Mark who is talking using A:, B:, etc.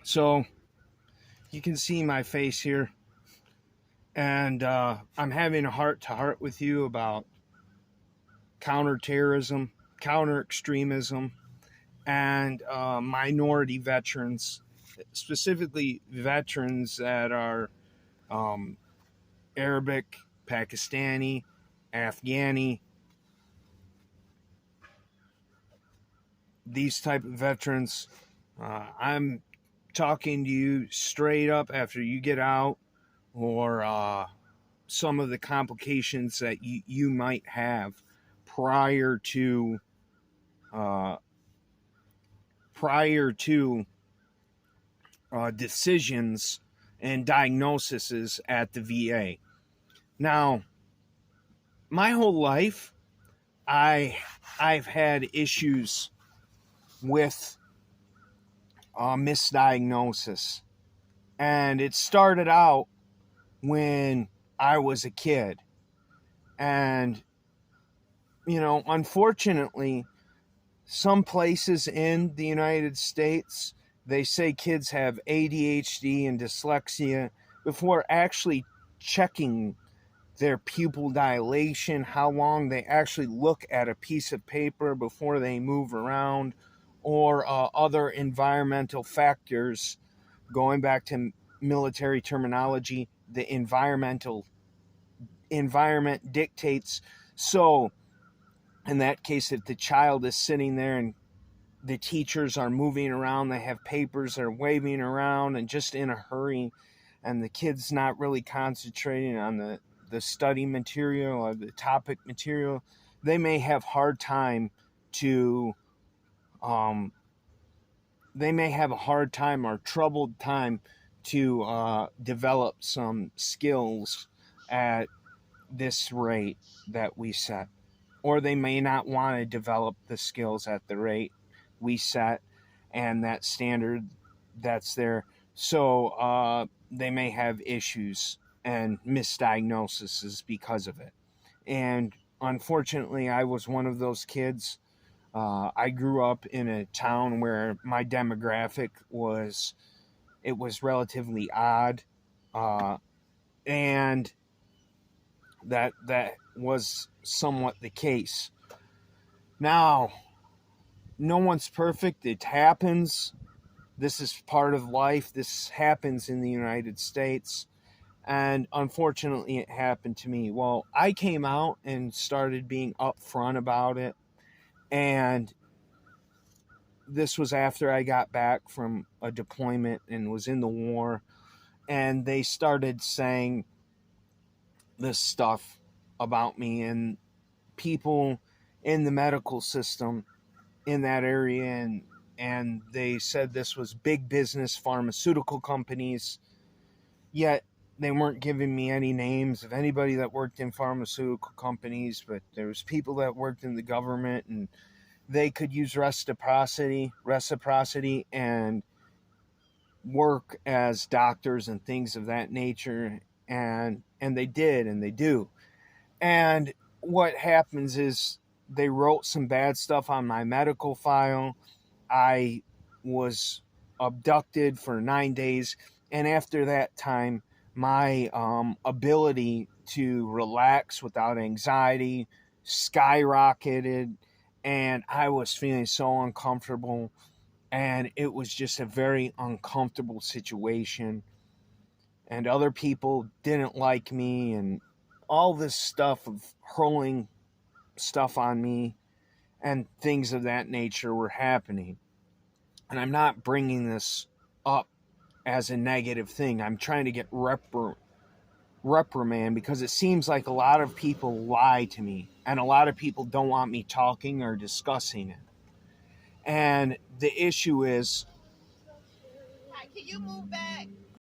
A: So you can see my face here, and I'm having a heart-to-heart with you about counterterrorism, counter-extremism, and minority veterans, specifically veterans that are um, Arabic, Pakistani, Afghani, these type of veterans. I'm talking to you straight up after you get out, or some of the complications that you might have prior to uh, prior to decisions and diagnoses at the VA. Now, my whole life, I I've had issues with misdiagnosis, and it started out when I was a kid, and unfortunately, some places in the United States, they say kids have ADHD and dyslexia before actually checking their pupil dilation, how long they actually look at a piece of paper before they move around, or other environmental factors. Going back to military terminology, the environment dictates. So, in that case, if the child is sitting there and the teachers are moving around, they have papers, they're waving around and just in a hurry, and the kid's not really concentrating on the study material or the topic material, they may have hard time to they may have a hard time or troubled time to develop some skills at this rate that we set, or they may not want to develop the skills at the rate we set and that standard that's there. So they may have issues and misdiagnoses because of it. And unfortunately, I was one of those kids. I grew up in a town where my demographic was relatively odd, uh, and that was somewhat the case. Now, no one's perfect. It happens. This is part of life. This happens in the United States. And unfortunately, it happened to me. Well, I came out and started being upfront about it. And this was after I got back from a deployment and was in the war. And they started saying this stuff about me, and people in the medical system in that area, and they said this was big business, pharmaceutical companies, yet they weren't giving me any names of anybody that worked in pharmaceutical companies, but there was people that worked in the government, and they could use reciprocity and work as doctors and things of that nature, and they did, and they do. And what happens is they wrote some bad stuff on my medical file. I was abducted for 9 days, and after that time, my ability to relax without anxiety skyrocketed, and I was feeling so uncomfortable, and it was just a very uncomfortable situation, and other people didn't like me, and all this stuff of hurling stuff on me and things of that nature were happening. And I'm not bringing this up as a negative thing. I'm trying to get reprimand, because it seems like a lot of people lie to me, and a lot of people don't want me talking or discussing it. And the issue is,
B: Can you move back?